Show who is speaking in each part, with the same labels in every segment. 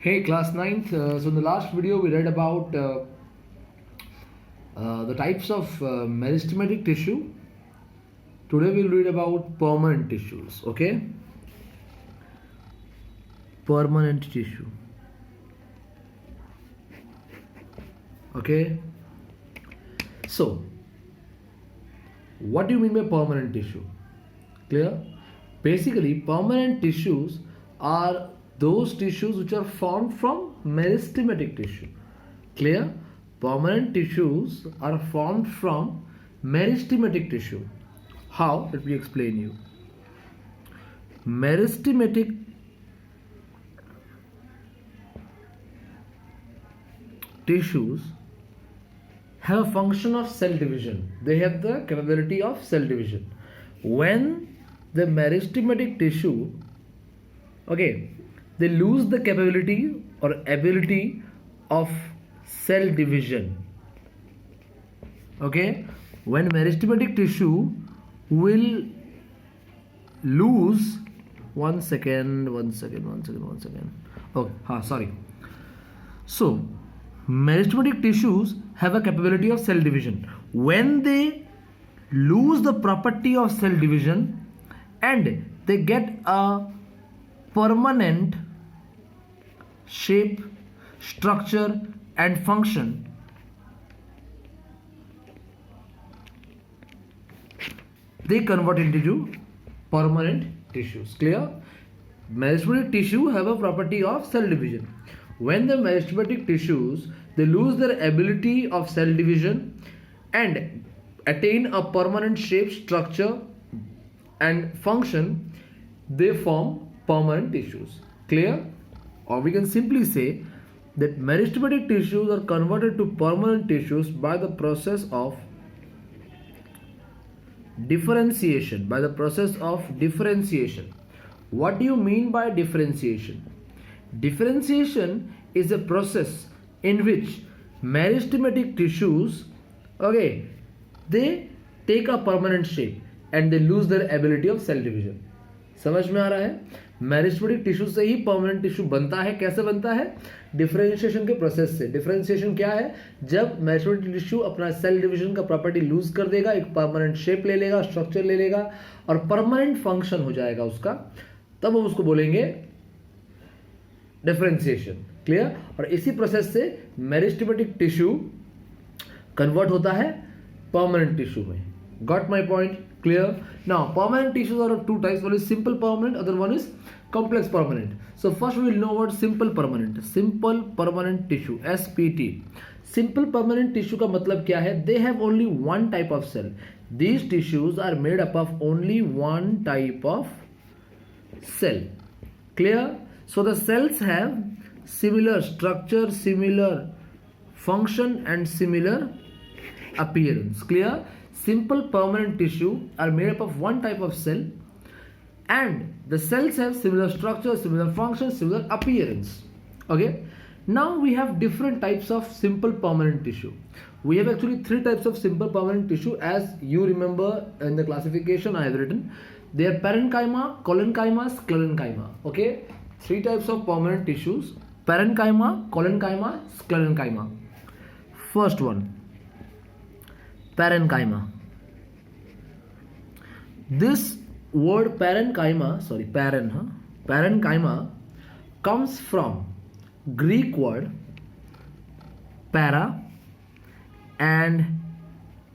Speaker 1: Hey, class ninth. So in the last video, we read about the types of meristematic tissue. Today, we'll read about permanent tissues. Okay, permanent tissue. Okay. So, what do you mean by permanent tissue? Clear? Basically, permanent tissues are those tissues which are formed from meristematic tissue. Clear? Permanent tissues are formed from meristematic tissue. How? Let me explain you. Meristematic tissues have a function of cell division. They have the capability of cell division. When the meristematic tissue, okay, they lose the capability or ability of cell division. Okay, when meristematic tissue will lose one second. Okay, sorry. So meristematic tissues have a capability of cell division. When they lose the property of cell division and they get a permanent shape, structure and function, they convert into permanent tissues. Clear? Meristematic tissue have a property of cell division. When the meristematic tissues they lose their ability of cell division and attain a permanent shape, structure and function, they form permanent tissues. Clear? Or we can simply say that meristematic tissues are converted to permanent tissues by the process of differentiation. What do you mean by differentiation? Differentiation is a process in which meristematic tissues, okay, they take a permanent shape and they lose their ability of cell division. समझ में आ रहा है? Meristematic tissue से ही permanent tissue बनता है. कैसे बनता है? डिफरेंशिएशन के प्रोसेस से. डिफरेंशिएशन क्या है? जब मेरिस्टेमेटिक टिश्यू अपना सेल डिवीजन का प्रॉपर्टी लूज कर देगा, एक परमानेंट शेप ले लेगा, स्ट्रक्चर ले लेगा और परमानेंट फंक्शन हो जाएगा उसका, तब हम उसको बोलेंगे डिफरेंशिएशन. क्लियर? और इसी प्रोसेस से मेरिस्टेमेटिक टिश्यू कन्वर्ट होता है परमानेंट टिश्यू में. Got my point? Clear? Now, permanent tissues are of two types. One is simple permanent, other one is complex permanent. So first we will know about simple permanent. Simple permanent tissue, SPT. Simple permanent tissue का मतलब क्या है? They have only one type of cell. These tissues are made up of only one type of cell. Clear? So the cells have similar structure, similar function and similar appearance. Clear? Simple permanent tissue are made up of one type of cell and the cells have similar structure, similar function, similar appearance. Okay, now we have different types of simple permanent tissue. We have actually three types of simple permanent tissue. As you remember in the classification I have written, they are parenchyma, collenchyma, sclerenchyma. Okay, three types of permanent tissues: parenchyma, collenchyma, sclerenchyma. First one, parenchyma. This word parenchyma comes from Greek word para and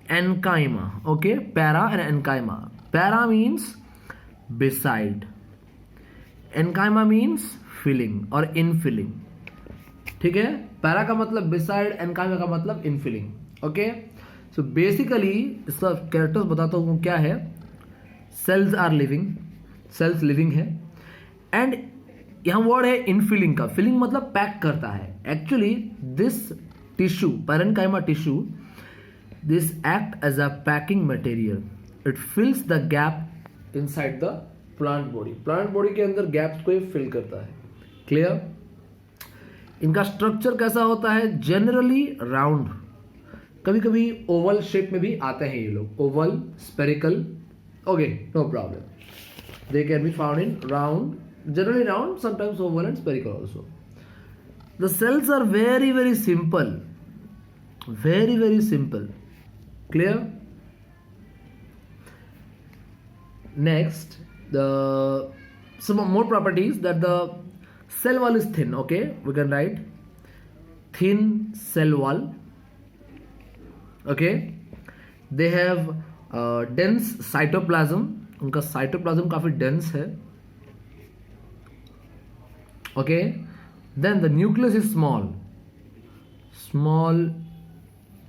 Speaker 1: enchyma. Okay, para and enchyma. Para means beside, enchyma means filling or infilling. ठीक है? para का मतलब beside, enchyma का मतलब infilling. Okay, so basically इसका characters बताता हूँ क्या है. Cells are living, cells living है एंड यहाँ वर्ड है इनफिलिंग का. फिलिंग मतलब पैक करता है. Actually this tissue, parenchyma tissue, this act as a packing material. It fills the gap inside the plant body. Plant body के अंदर gaps को ये फिल करता है. क्लियर? इनका स्ट्रक्चर कैसा होता है? जनरली राउंड, कभी कभी ओवल शेप में भी आते हैं ये लोग. Oval, spherical. Okay, no problem. They can be found in round, generally round, sometimes oval and spherical also. The cells are very very simple, very simple. Clear? Next, some more properties, that the cell wall is thin. Okay, we can write thin cell wall. Okay, they have dense cytoplasm. उनका cytoplasm काफी dense है. Okay, then the nucleus is small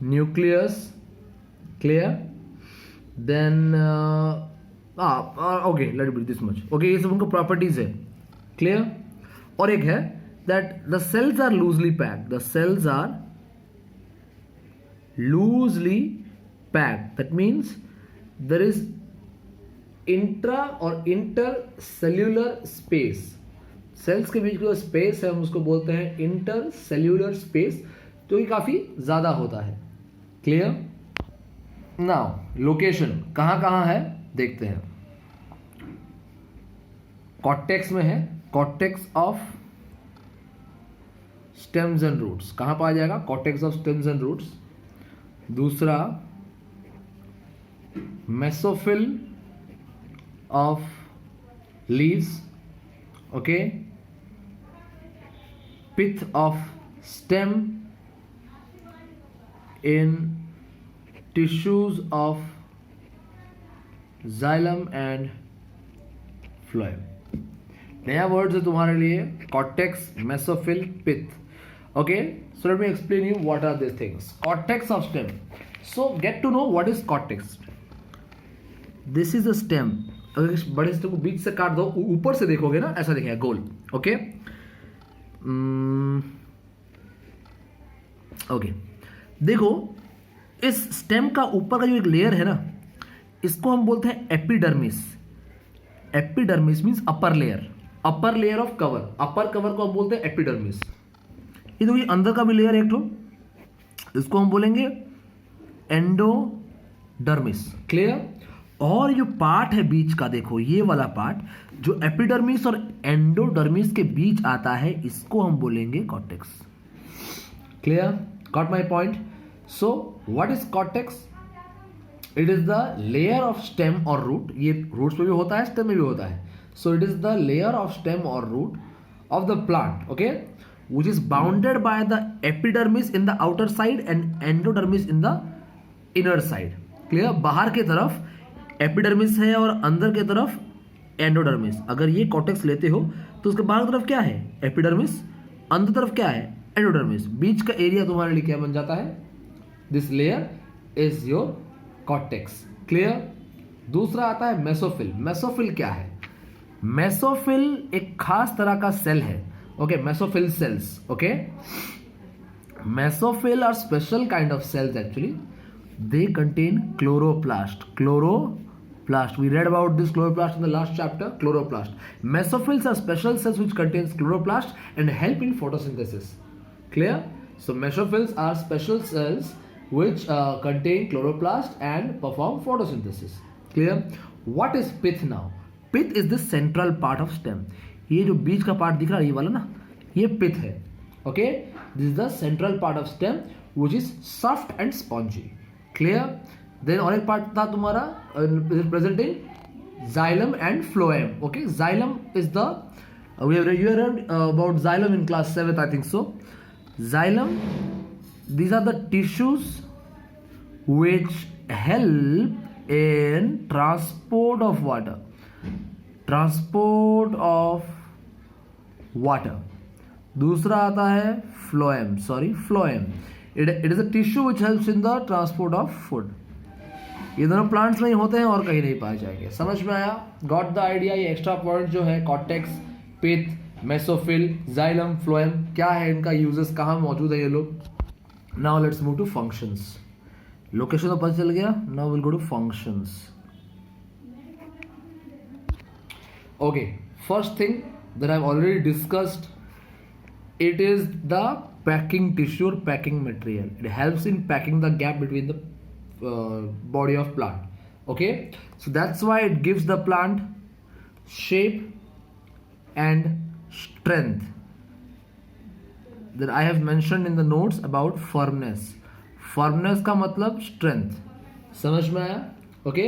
Speaker 1: nucleus. Clear? Then okay, let it be this much. Okay, ये सब उनका properties है. Clear? और एक है that the cells are loosely packed. The cells are loosely packed. That means there is intra or intercellular space. Cells के बीच का जो स्पेस है हम उसको बोलते हैं इंटरसेल्यूलर स्पेस, जो कि काफी ज्यादा होता है. क्लियर? नाउ लोकेशन कहां कहां है देखते हैं. कॉर्टेक्स में है, cortex of stems and roots. कहां पाया जाएगा? Cortex of stems and roots. दूसरा mesophyll of leaves. Okay, pith of stem in tissues of xylem and phloem. नया वर्ड्स है तुम्हारे लिए, cortex, mesophil, pith. Okay, so let me explain you what are these things. Cortex of stem. So get to know what is cortex. This is a stem. अगर बड़े stem को बीच से काट दो, ऊपर से देखोगे ना ऐसा दिखेगा गोल. ओके, ओके, देखो इस स्टेम का ऊपर का जो एक लेयर है ना, इसको हम बोलते हैं epidermis. Epidermis means upper layer of cover. Upper cover को हम बोलते हैं एपिडर्मिस. ये देखो, ये अंदर का भी लेयर एक तो, इसको हम बोलेंगे एंडोडर्मिस. क्लियर? और जो पार्ट है बीच का, देखो ये वाला पार्ट जो एपिडर्मिस और एंडोडर्मिस के बीच आता है, इसको हम बोलेंगे cortex. Clear? Got my point? So what is cortex? It is the layer of stem और रूट. ये रूट्स में भी होता है, स्टेम में भी होता है. So it is the layer of stem और root of the plant. Okay, which is bounded by the epidermis in the outer side and endodermis in the inner side. Clear? बाहर की तरफ एपिडर्मिस है और अंदर की तरफ एंडोडर्मिस. अगर ये कॉर्टेक्स लेते हो तो उसके बाहर की तरफ क्या है? एपिडर्मिस. अंदर तरफ क्या है? एंडोडर्मिस. बीच का एरिया तुम्हारे लिए क्या बन जाता है? This layer is your cortex. Clear? दूसरा आता है मेसोफिल. मेसोफिल क्या है? मेसोफिल एक खास तरह का सेल है. Okay, mesophil cells. Okay, mesophil are special kind of cells actually. They contain chloroplast. Chloroplast. We read about this chloroplast in the last chapter. Chloroplast. Mesophils are special cells which contains chloroplast and help in photosynthesis. Clear? So mesophils are special cells which contain chloroplast and perform photosynthesis. Clear? What is pith now? Pith is the central part of stem. ये जो बीच का part दिख रहा है ये वाला ना, ये पिथ है. Okay, this is the central part of stem which is soft and spongy. Clear? Then और एक पार्ट था तुम्हारा present in xylem and phloem. Okay, xylem is the you read about xylem in class 7th, I think so. Xylem, these are the tissues which help in transport of water. दूसरा आता है phloem. Phloem. It is a tissue which helps in the transport of food. ये दोनों plants में ही होते हैं और कहीं नहीं पाए जाएंगे. समझ में आया? Got the idea? ये एक्स्ट्रा पॉइंट जो है cortex, pith, mesophyll, xylem, phloem, क्या है इनका यूजेस, कहाँ मौजूद है ये लोग. Now let's move to functions. Location तो पता चल गया. Now will go to functions. Okay, first thing that I've already discussed, it is the packing tissue or packing material. It helps in packing the gap between the body of plant. Okay, so that's why it gives the plant shape and strength. that I have mentioned in the notes about firmness. Firmness का मतलब strength. समझ में आया? Okay.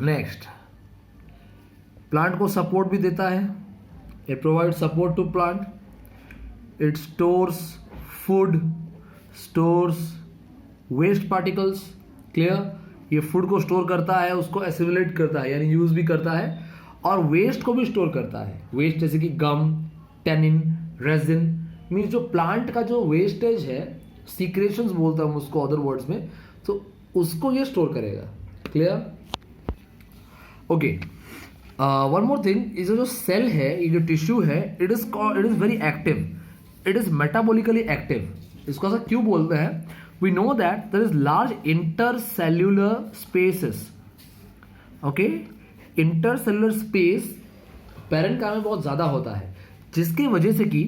Speaker 1: Next, plant को support भी देता है. It provide support to plant. It stores food, stores waste particles. Clear? ये फूड को स्टोर करता है, उसको एसिमुलेट करता है, यानी यूज भी करता है, और वेस्ट को भी स्टोर करता है. वेस्ट जैसे कि गम, टेनिन, रेजिन. मीन्स जो प्लांट का जो वेस्टेज है, सीक्रेशंस बोलते हैं हम उसको अदर वर्ड्स में, तो उसको ये स्टोर करेगा. Clear? Okay. One more thing, ये जो सेल है, ये जो टिश्यू है, it is very active. It is metabolically active. इसको ऐसा क्यों बोलते हैं? We know that there is large intercellular spaces. Okay, intercellular space parenchyma में बहुत ज्यादा होता है, जिसकी वजह से कि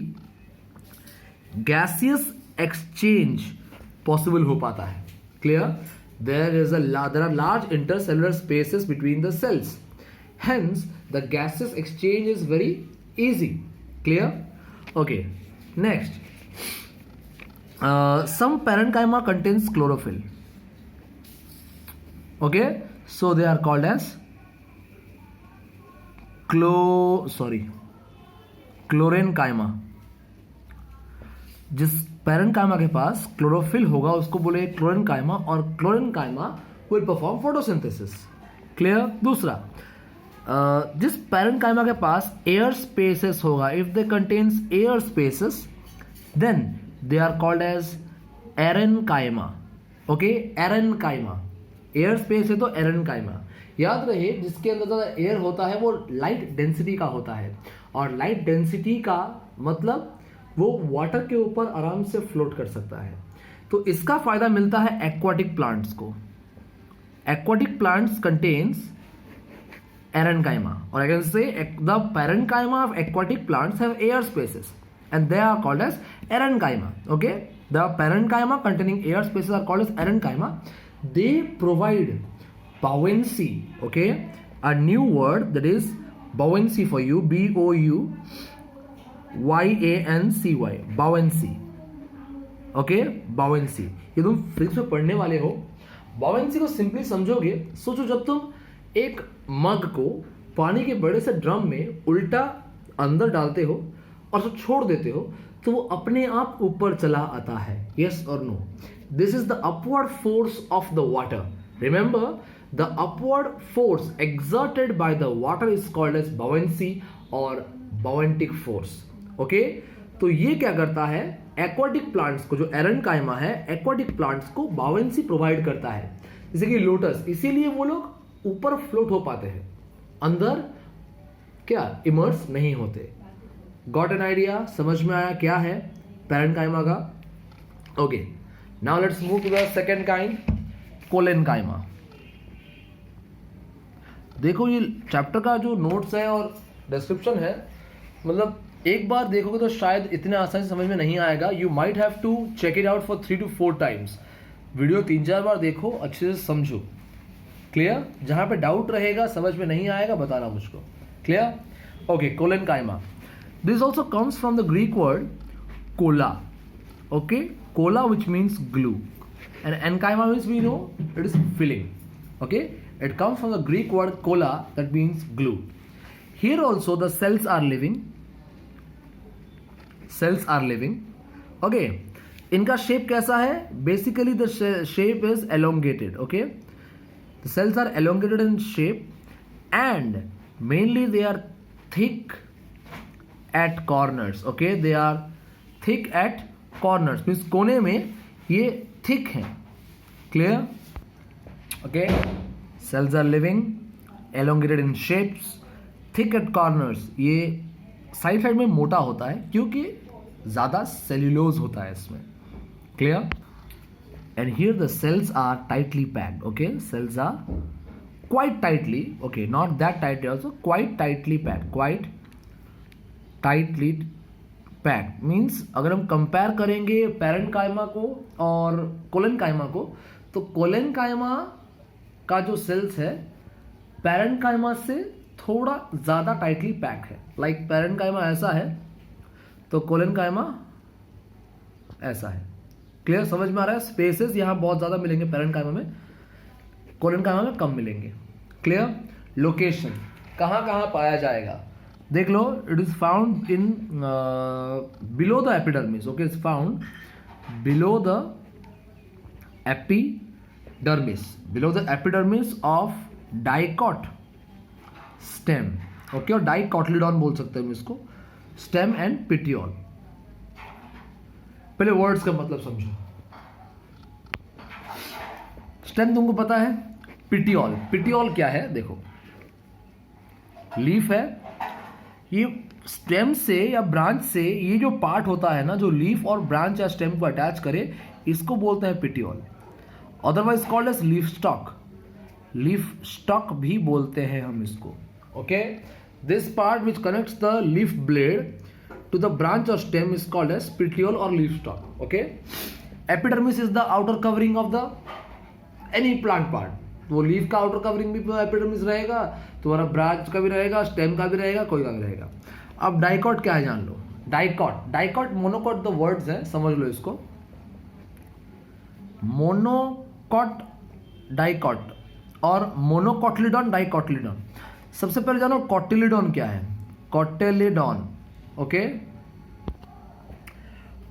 Speaker 1: gaseous exchange पॉसिबल हो पाता है. Clear? There are large intercellular spaces between the cells. Hence, the gaseous exchange is very easy. Clear? Okay. Next. Some parenchyma contains chlorophyll. Okay, so they are called as chlorenchyma. जिस parenchyma के पास chlorophyll होगा उसको बोले chlorenchyma, और chlorenchyma will perform photosynthesis. Clear? दूसरा, जिस parenchyma के पास air spaces होगा, if they contains air spaces, then they are called as aerenchyma. Okay, aerenchyma. Air space है तो एरेनकाइमा. याद रहे, जिसके अंदर ज़्यादा एयर होता है वो लाइट डेंसिटी का होता है, और लाइट डेंसिटी का मतलब वो वाटर के ऊपर आराम से फ्लोट कर सकता है. तो इसका फायदा मिलता है एक्वाटिक प्लांट्स को. एक्वाटिक प्लांट्स कंटेन्स एरेनकाइमा, और I can say the parenchyma of aquatic plants have air spaces and they are called as erenchyma. Okay, the parenchyma containing air spaces are called as erenchyma. They provide buoyancy. Okay, a new word that is buoyancy for you, B-O-U-Y-A-N-C-Y, buoyancy. Okay, buoyancy. ये तुम physics में पढ़ने वाले हो. buoyancy को simply समझोगे, सोचो जब तुम एक मग को पानी के बड़े से ड्रम में उल्टा अंदर डालते हो और उसको छोड़ देते हो, तो वो अपने आप ऊपर चला आता है. यस और no? This is the upward force of the water. Remember, the upward force exerted by the water is called as buoyancy और बाउंटिक फोर्स. ओके, तो ये क्या करता है, एक्वाटिक प्लांट्स को, जो एरेनकाइमा है, एक्वाटिक प्लांट्स को बाउंसी प्रोवाइड करता है. जैसे कि लोटस, इसीलिए वो लोग ऊपर फ्लोट हो पाते हैं, अंदर क्या इमर्स नहीं होते. Got an idea? समझ में आया क्या है पैरेन्काइमा का? Okay, now let's move to the second kind, collenchyma. देखो, ये चैप्टर का जो नोट्स है और डिस्क्रिप्शन है, मतलब एक बार देखोगे तो शायद इतने आसानी से समझ में नहीं आएगा. You might have to check it out for 3 to 4 times. Video 3-4 बार देखो, अच्छे से समझो. क्लियर? जहां पे डाउट रहेगा, समझ में नहीं आएगा, बताना मुझको. Clear? Okay, collenchyma. This also comes from the Greek word kola. Okay, kola which means glue, and enkyma means, we know, it is filling. Okay, it comes from the Greek word kola, that means glue. Here also the cells are living. Cells are living. Okay, इनका shape कैसा है? Basically the shape is elongated. Okay, the cells are elongated in shape, and mainly they are thick at corners. Okay, they are thick at corners, means कोने में ये thick हैं. Clear? Okay, cells are living, elongated in shapes, thick at corners. ये side में मोटा होता है क्योंकि ज़्यादा सेल्यूलोज होता है इसमें. Clear? And here the cells are tightly packed. Okay, cells are quite tightly, okay, not that tightly also, quite tightly packed. Quite tightly packed means अगर हम कंपेयर करेंगे पैरेन्काइमा को और कोलेनकाइमा को, तो कोलेनकाइमा का जो सेल्स है पैरेन्काइमा से थोड़ा ज़्यादा टाइटली पैक है. लाइक पैरेन्काइमा ऐसा है, तो कोलन कायमा ऐसा है। क्लियर, समझ में आ रहा है? स्पेसेस यहाँ बहुत ज़्यादा मिलेंगे पैरेंट कायमा में, कोलन कायमा में कम मिलेंगे। क्लियर। लोकेशन कहाँ कहाँ पाया जाएगा देख लो। It is found in below the epidermis. Okay, it's found below the epidermis, below the epidermis of dicot stem. Okay, और डाइकॉटलिडॉन बोल सकते हैं हम इसको, स्टेम एंड पिटियोल। पहले वर्ड्स का मतलब समझो। स्टेम तुमको पता है, पिटियोल, पिटियोल क्या है देखो, लीफ है, ये स्टेम से या ब्रांच से ये जो पार्ट होता है ना, जो लीफ और ब्रांच या स्टेम को अटैच करे, इसको बोलते हैं petiole. Otherwise called as leaf stalk, leaf stalk भी बोलते हैं हम इसको। Okay, this part which connects the leaf blade to the branch or stem is called as petiole or leaf stalk. Okay, epidermis is the outer covering of the any plant part. वो leaf का outer covering भी epidermis रहेगा, तुम्हारा branch का भी रहेगा, stem का भी रहेगा, कोई का भी रहेगा। अब डाइकॉट क्या है जान लो। Dicot, dicot monocot the words है, समझ लो इसको। मोनोकॉट डाइकॉट और मोनोकॉटलिडॉन डाइकॉटलिडॉन। सबसे पहले जानो कॉटिलिडॉन क्या है। Cotyledon, okay,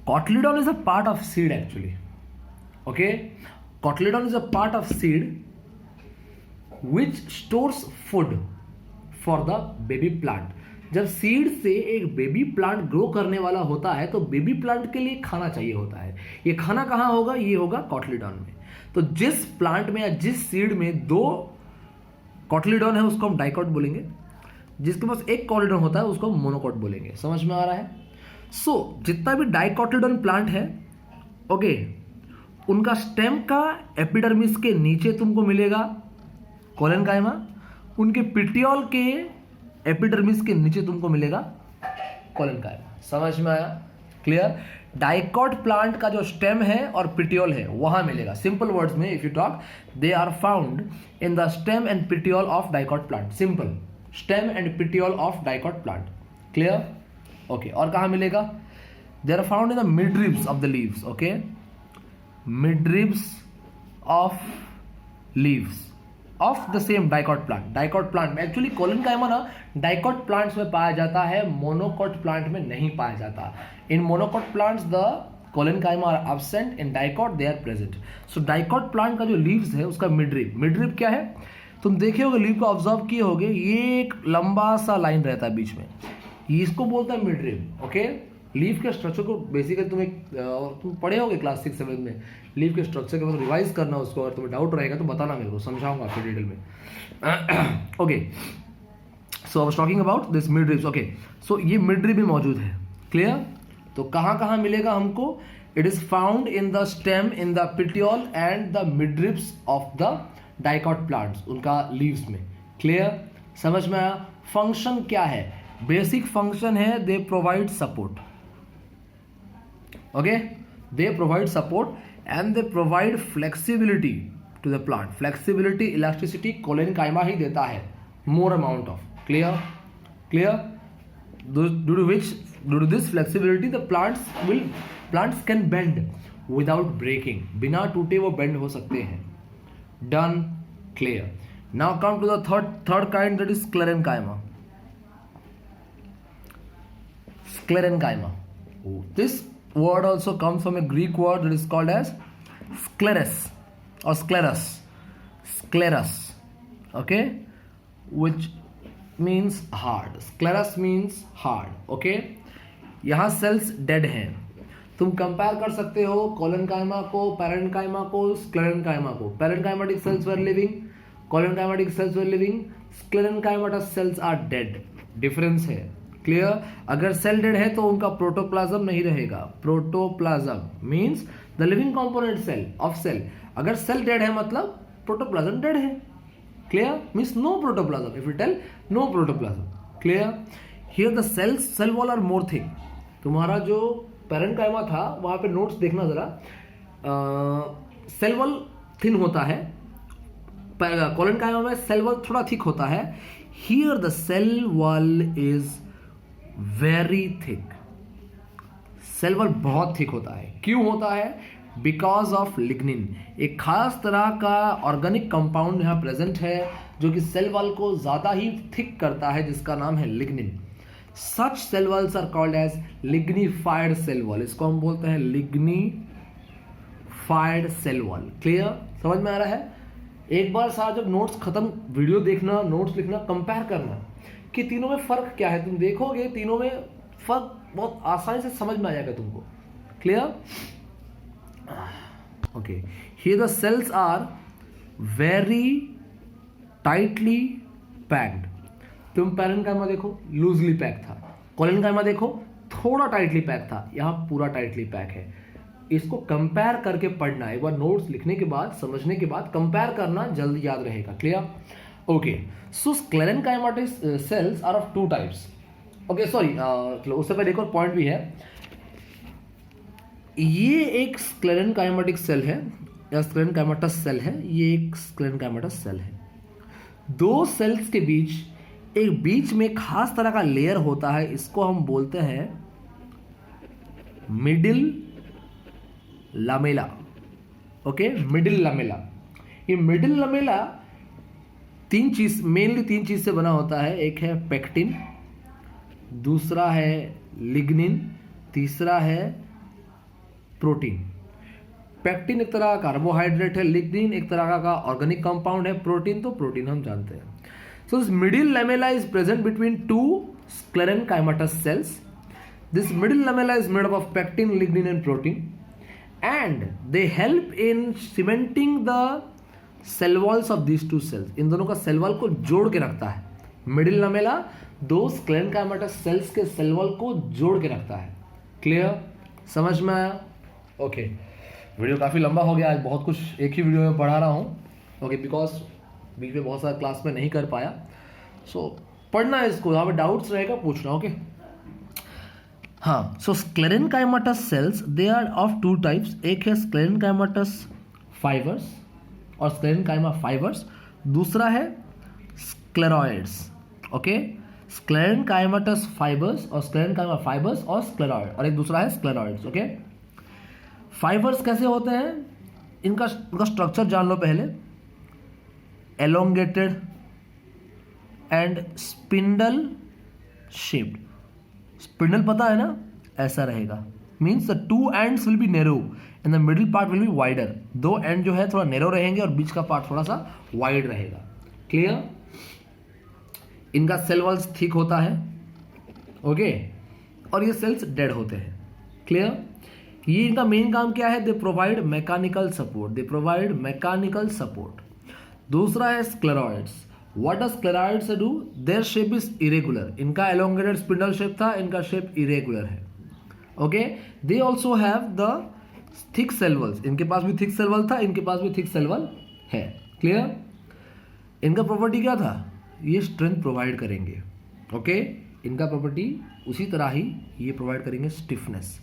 Speaker 1: cotyledon is a part of seed actually. Okay, cotyledon is a part of seed which stores food for the baby plant. जब सीड से एक बेबी प्लांट ग्रो करने वाला होता है तो बेबी प्लांट के लिए खाना चाहिए होता है। ये खाना कहाँ होगा, ये होगा कॉटलिडॉन में। तो जिस प्लांट में या जिस सीड में दो कॉटलिडॉन है उसको हम डाइकॉट बोलेंगे, जिसके पास एक कॉटलिडॉन होता है उसको मोनोकॉट बोलेंगे। समझ में आ रहा है? सो जितना भी डाइकॉटलिडॉन प्लांट है, ओके, उनका स्टेम का एपिडर्मिस के नीचे तुमको मिलेगा कोलन कायमा, उनके पिटियोल के एपिडर्मिस के नीचे तुमको मिलेगा कोलन कायमा। समझ में आया? क्लियर। डाइकॉट प्लांट का जो स्टेम है और पिटियोल है वहां मिलेगा। सिंपल वर्ड्स में if you talk, they are found in the stem and petiole of dicot plant. Simple, stem and petiole of dicot plant. Clear? Okay, और कहां मिलेगा? They are found in the midribs of the leaves. Okay, midribs of leaves of the same dicot plant. Dicot plant में actually collenchyma ना dicot plants में पाया जाता है, monocot plant में नहीं पाया जाता। In monocot plants the collenchyma are absent, in dicot they are present. So dicot plant का जो लीव्स है उसका मिडरिब, मिडरिब क्या है तुम देखे होगे, लीव को ऑब्जर्व किए होगे, ये एक लंबा सा लाइन रहता है बीच में, इसको बोलता है मिडरिब। ओके, लीव के स्ट्रक्चर को बेसिकली तुम पढ़े होगे क्लास 6-7 में, लीव के स्ट्रक्चर के बाद रिवाइज करना उसको, अगर तुम्हें डाउट रहेगा तो बताना मेरे को, समझाऊंगा आपको डिटेल में। Okay, so I was talking about this midribs. Okay, so ये मिडरिब भी मौजूद है। क्लियर? तो कहाँ कहाँ मिलेगा हमको? It is found in the stem, in the petiole and the midribs of the dicot plants, उनका लीव्स में। क्लियर? समझ में आया? फंक्शन क्या है? बेसिक फंक्शन है they provide support. Okay, they provide support and they provide flexibility to the plant. Flexibility, elasticity collenchyma ही देता है, more amount of. Clear? Clear? due to this flexibility the plants can bend without breaking, बिना टूटे वो bend हो सकते हैं। Done? Clear? Now come to the third kind, that is sclerenchyma. Sclerenchyma. This word also comes from a Greek word that is called as scleros or scleros. Scleros. Okay? Which means hard. Scleros means hard. Okay? यहाँ sales dead हैं। तुम compare कर सकते हो collenchyma को, parenchyma को, sclerenchyma को। Parenchymatic cells were living, collenchymatic cells were living, sclerenchymatous cells are dead. Difference है। क्लियर? अगर सेल डेड है तो उनका प्रोटोप्लाज्म नहीं रहेगा। Protoplasm means the living component cell of cell. अगर सेल डेड है मतलब प्रोटोप्लाज्म डेड है। Clear? Means no protoplasm. If you tell no protoplasm. Clear? Here the cells, cell wall are more thick. तुम्हारा जो parenchyma था वहां पे notes देखना जरा, सेल वॉल थिन होता है, कोलनकाइमा में सेल वॉल थोड़ा थिक होता है। Here the cell wall is very thick. Cell wall बहुत थिक होता है। क्यों होता है? Because of lignin. एक खास तरह का ऑर्गेनिक कंपाउंड यहाँ प्रेजेंट है जो कि सेल वॉल को ज़्यादा ही थिक करता है, जिसका नाम है lignin. Such cell walls are called as lignified cell wall. इसको हम बोलते हैं लिग्निफाइड सेल वॉल। क्लियर? समझ में आ रहा है? एक बार साथ जब नोट्स खत्म, वीडियो देखना, नोट्स लिखना, कंपेयर करना कि तीनों में फर्क क्या है। तुम देखोगे तीनों में फर्क बहुत आसानी से समझ में आ जाएगा तुमको। Clear? Okay, here the cells are very tightly packed. तुम पैरेन्काइमा देखो लूजली पैक था, कोलेनकाइमा देखो थोड़ा टाइटली पैक था, यहाँ पूरा टाइटली पैक है। इसको कंपेयर करके पढ़ना, एक बार नोट्स लिखने के बाद, समझने के बाद कंपेयर करना, जल्दी याद रहेगा। Clear? Okay, so sclerenchymatic cells are of two types. Okay sorry, उससे पहले एक और पॉइंट भी है। ये एक स्क्लेरेनकाइमेटिक सेल है या स्क्लेरेनकाइमेटस सेल है, ये एक स्क्लेरेनकाइमेटस सेल है। दो सेल्स के बीच में खास तरह का लेयर होता है, इसको हम बोलते हैं middle lamella. Okay, middle lamella. ये मिडिल लामेला मेनली तीन चीज से बना होता है। एक है पेक्टिन, दूसरा है लिग्निन, तीसरा है प्रोटीन। पेक्टिन एक तरह का कार्बोहाइड्रेट है, लिग्निन एक तरह का ऑर्गेनिक कंपाउंड है, प्रोटीन तो प्रोटीन हम जानते हैं। So this middle lamella is present between two sclerenchymatous cells. This middle lamella is made up of pectin, lignin and protein, and they help in cementing the cell walls of these two cells. इन दोनों का cell wall को जोड़ के रखता है। Middle lamella दो sclerenchymatous cells के cell wall को जोड़ के रखता है। क्लियर? समझ में आया? ओके, वीडियो काफ़ी लंबा हो गया आज, बहुत कुछ एक ही वीडियो में पढ़ा रहा हूँ। ओके, बिकॉज बीच में बहुत सारा क्लास में नहीं कर पाया, सो पढ़ना है इसको, यहाँ पे डाउट्स रहेगा पूछना। ओके, हाँ। So sclerenchymatous cells they are of two types. एक है स्क्लेरेनकाइमेटस फाइबर्स और स्क्लेरेनकाइमा फाइबर्स, दूसरा है स्क्लेरॉइड्स। ओके, स्क्लेरेनकाइमेटस फाइबर्स और स्क्लेरेनकाइमा फाइबर्स और स्क्लेरॉइड, और एक दूसरा है स्क्लेरॉइड्स। ओके, फाइबर्स कैसे होते हैं, इनका स्ट्रक्चर जान लो पहले। elongated and spindle shaped. Spindle पता है ना, ऐसा रहेगा। Means the two ends will be narrow and the middle part will be wider. दो एंड जो है थोड़ा नैरो रहेंगे और बीच का पार्ट थोड़ा सा वाइड रहेगा। क्लियर? इनका सेल वॉल्स थिक होता है। ओके, और ये सेल्स डेड होते हैं। क्लियर? ये इनका मेन काम क्या है? They provide mechanical support. They provide mechanical support. दूसरा है sclereids. What does sclereids do? Their shape is irregular. इनका एलोंगेटेड स्पिंडल शेप था, इनका शेप इरेगुलर है। Okay, they also have the thick cell walls. इनके पास भी थिक सेल वॉल था, इनके पास भी थिक सेल वॉल है। क्लियर? इनका प्रॉपर्टी क्या था? ये स्ट्रेंथ प्रोवाइड करेंगे। ओके, इनका प्रॉपर्टी उसी तरह ही ये प्रोवाइड करेंगे stiffness.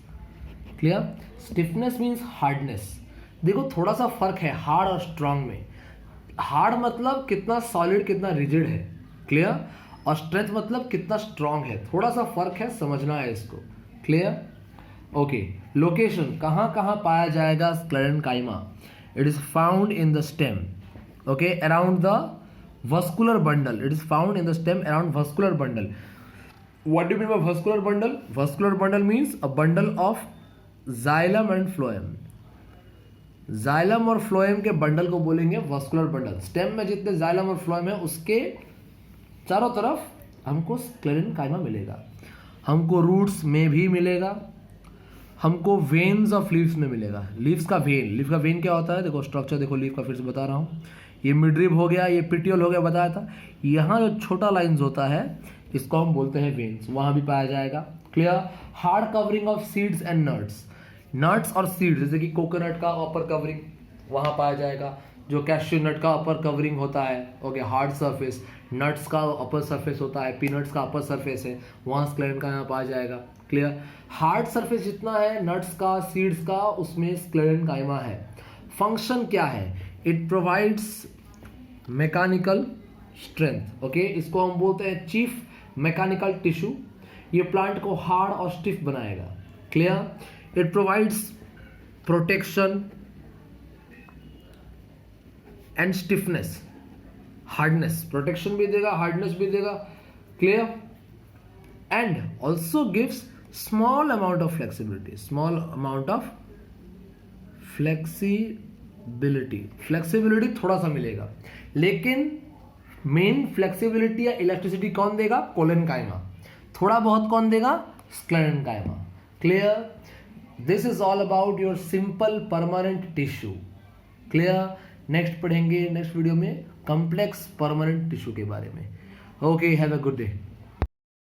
Speaker 1: Clear? Stiffness means hardness. देखो थोड़ा सा फर्क है हार्ड और स्ट्रांग में। हार्ड मतलब कितना सॉलिड, कितना रिजिड है। क्लियर? और स्ट्रेंथ मतलब कितना स्ट्रांग है। थोड़ा सा फर्क है, समझना है इसको। क्लियर? ओके, लोकेशन कहाँ कहाँ पाया जाएगा sclerenchyma? It is found in the stem. Okay, around the vascular bundle. It is found in the stem around vascular bundle. What do you mean by vascular bundle? Vascular bundle means a bundle of xylem and phloem. Xylem और phloem के bundle को बोलेंगे vascular bundle. Stem में जितने xylem और phloem है उसके चारों तरफ हमको स्क्लेरेनकाइमा मिलेगा। हमको रूट्स में भी मिलेगा, हमको वेन्स ऑफ लीव्स में मिलेगा। लीव्स का वेन, लीफ का वेन क्या होता है? देखो स्ट्रक्चर देखो लीफ का, फिर से बता रहा हूँ। ये मिडरिब हो गया, ये पिटियोल हो गया, बताया था। यहाँ जो छोटा लाइन्स होता है इसको हम बोलते हैं वेन्स, वहाँ भी पाया जाएगा। Clear? Hard covering of seeds and nuts. Nuts और सीड्स जैसे कि कोकोनट का अपर कवरिंग वहाँ पाया जाएगा। जो कैश्यू नट का अपर कवरिंग होता है, ओके, हार्ड सरफेस। नट्स का अपर सरफेस होता है, पीनट्स का अपर सरफेस है, वहाँ स्क्लेरेनकाइमा यहाँ पाया जाएगा। क्लियर? हार्ड सरफेस जितना है नट्स का, सीड्स का, उसमें स्क्लेरेनकाइमा है। फंक्शन क्या है? It provides mechanical strength. Okay, इसको हम बोलते हैं चीफ मैकेनिकल टिश्यू। ये प्लांट को हार्ड और स्टिफ बनाएगा। Clear. It provides protection and stiffness, hardness, protection भी देगा, हार्डनेस भी देगा. Clear. And also gives small amount of flexibility, small amount of flexibility, flexibility थोड़ा सा मिलेगा, लेकिन मेन फ्लेक्सिबिलिटी या इलेक्ट्रिसिटी कौन देगा? कोलेनकाइमा. थोड़ा बहुत कौन देगा? Sclerenchyma. Clear. This is all about your simple permanent tissue. Clear. Next पढ़ेंगे नेक्स्ट वीडियो में कॉम्प्लेक्स परमानेंट टिश्यू के बारे में. Okay, have a good day.